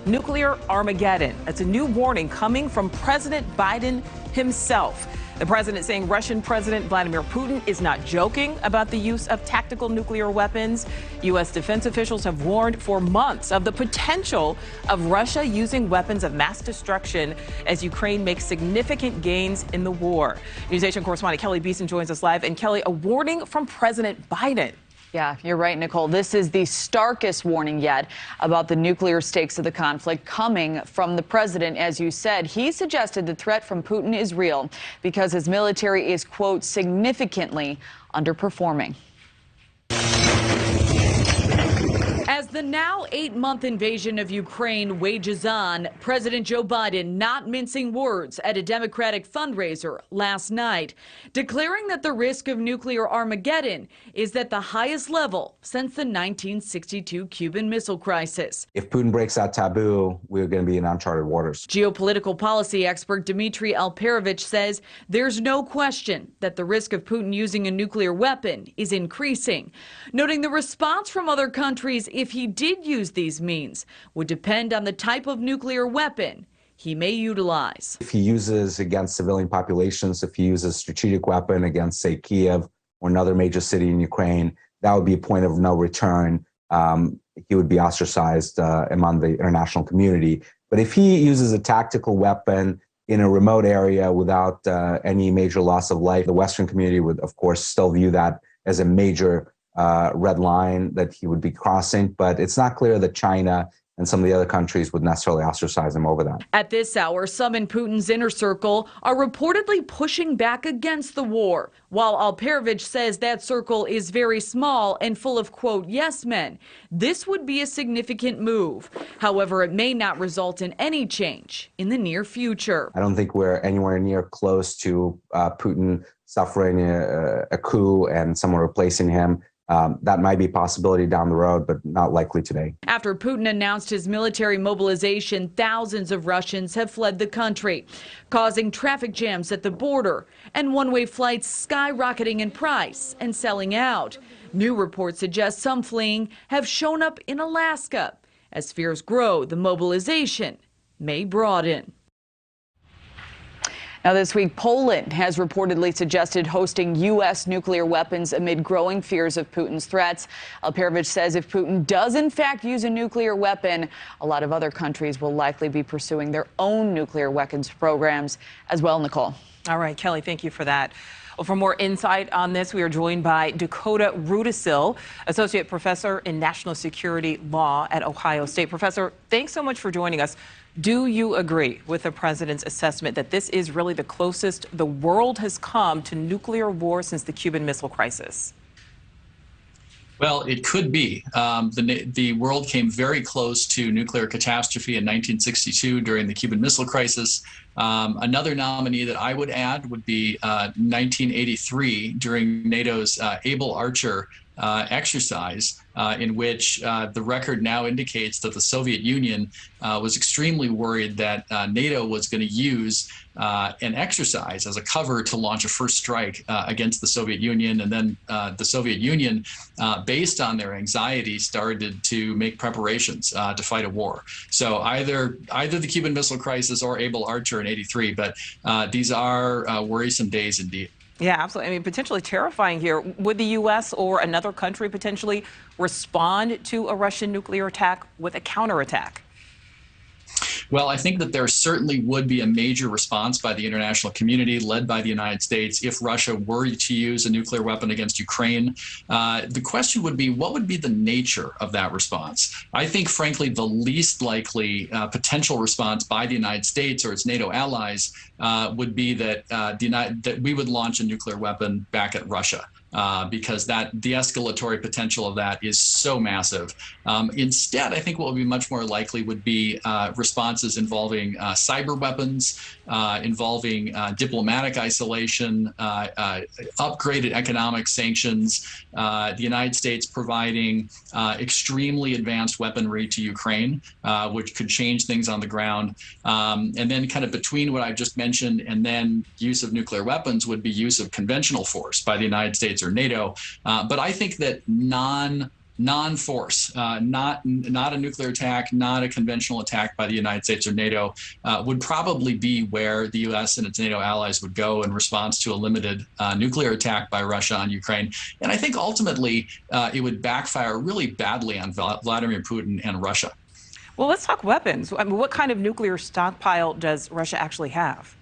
nuclear Armageddon. That's a new warning coming from President Biden himself. The president saying Russian President Vladimir Putin is not joking about the use of tactical nuclear weapons. U.S. defense officials have warned for months of the potential of Russia using weapons of mass destruction as Ukraine makes significant gains in the war. NewsNation correspondent Keleigh Beeson joins us live. And Keleigh, a warning from President Biden. Yeah, you're right, Nichole. This is the starkest warning yet about the nuclear stakes of the conflict coming from the president. As you said, he suggested the threat from Putin is real because his military is, quote, significantly underperforming. As the now 8-month invasion of Ukraine wages on, President Joe Biden not mincing words at a Democratic fundraiser last night, declaring that the risk of nuclear Armageddon is at the highest level since the 1962 Cuban Missile Crisis. If Putin breaks that taboo, we're going to be in uncharted waters. Geopolitical policy expert Dmitry Alperovich says there's no question that the risk of Putin using a nuclear weapon is increasing, noting the response from other countries if he did use these means would depend on the type of nuclear weapon he may utilize. If he uses against civilian populations, if he uses a strategic weapon against, say, Kiev or another major city in Ukraine, that would be a point of no return. He would be ostracized among the international community. But if he uses a tactical weapon in a remote area without any major loss of life, the Western community would, of course, still view that as a major red line that he would be crossing. But it's not clear that China and some of the other countries would necessarily ostracize him over that. At this hour, some in Putin's inner circle are reportedly pushing back against the war, while Alperovich says that circle is very small and full of, quote, yes men. This would be a significant move. However, it may not result in any change in the near future. I don't think we're anywhere near close to Putin suffering a coup and someone replacing him. That might be a possibility down the road, but not likely today. After Putin announced his military mobilization, thousands of Russians have fled the country, causing traffic jams at the border and one-way flights skyrocketing in price and selling out. New reports suggest some fleeing have shown up in Alaska. As fears grow, the mobilization may broaden. Now, this week, Poland has reportedly suggested hosting U.S. nuclear weapons amid growing fears of Putin's threats. Alperovich says if Putin does, in fact, use a nuclear weapon, a lot of other countries will likely be pursuing their own nuclear weapons programs as well, Nichole. All right, Keleigh, thank you for that. Well, for more insight on this, we are joined by Dakota Rudisil, Associate Professor in National Security Law at Ohio State. Professor, thanks so much for joining us. Do you agree with the president's assessment that this is really the closest the world has come to nuclear war since the Cuban Missile Crisis? Well, it could be. The world came very close to nuclear catastrophe in 1962 during the Cuban Missile Crisis. Another nominee that I would add would be 1983 during NATO's Able Archer exercise, in which the record now indicates that the Soviet Union was extremely worried that NATO was going to use an exercise as a cover to launch a first strike against the Soviet Union. And then the Soviet Union, based on their anxiety, started to make preparations to fight a war. So either the Cuban Missile Crisis or Able Archer in '83, but these are worrisome days indeed. Yeah, absolutely. I mean, potentially terrifying here. Would the U.S. or another country potentially respond to a Russian nuclear attack with a counterattack? Well, I think that there certainly would be a major response by the international community, led by the United States, if Russia were to use a nuclear weapon against Ukraine. The question would be, what would be the nature of that response? I think, frankly, the least likely potential response by the United States or its NATO allies would be that, that we would launch a nuclear weapon back at Russia. Because the escalatory potential of that is so massive. Instead, I think what would be much more likely would be responses involving cyber weapons, involving diplomatic isolation, upgraded economic sanctions, the United States providing extremely advanced weaponry to Ukraine, which could change things on the ground. And then kind of between what I just mentioned and then use of nuclear weapons would be use of conventional force by the United States or NATO. But I think that non-force, not a nuclear attack, not a conventional attack by the United States or NATO, would probably be where the U.S. and its NATO allies would go in response to a limited nuclear attack by Russia on Ukraine. And I think ultimately it would backfire really badly on Vladimir Putin and Russia. Well, let's talk weapons. I mean, what kind of nuclear stockpile does Russia actually have?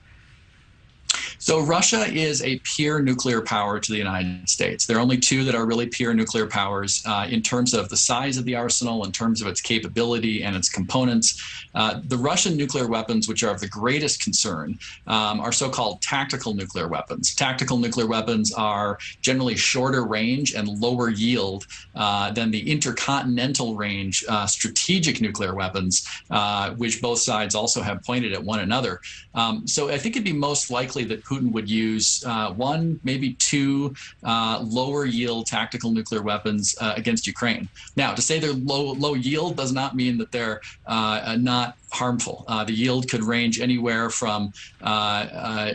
So Russia is a peer nuclear power to the United States. There are only two that are really peer nuclear powers in terms of the size of the arsenal, in terms of its capability and its components. The Russian nuclear weapons, which are of the greatest concern, are so-called tactical nuclear weapons. Tactical nuclear weapons are generally shorter range and lower yield than the intercontinental range strategic nuclear weapons, which both sides also have pointed at one another. So I think it'd be most likely that Putin would use one, maybe two lower yield tactical nuclear weapons against Ukraine. Now, to say they're low yield does not mean that they're not harmful. The yield could range anywhere from a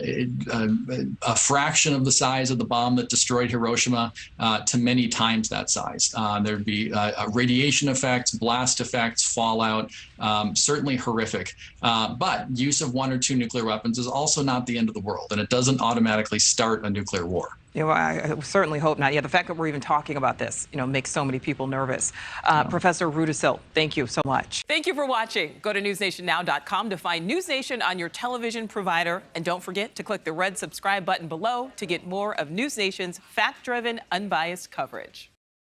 fraction of the size of the bomb that destroyed Hiroshima to many times that size. There'd be radiation effects, blast effects, fallout, certainly horrific. But use of one or two nuclear weapons is also not the end of the world, and it doesn't automatically start a nuclear war. You know, I certainly hope not. Yeah, the fact that we're even talking about this, makes so many people nervous. Professor Rudisil, thank you so much. Thank you for watching. Go to newsnationnow.com to find NewsNation on your television provider. And don't forget to click the red subscribe button below to get more of NewsNation's fact-driven, unbiased coverage.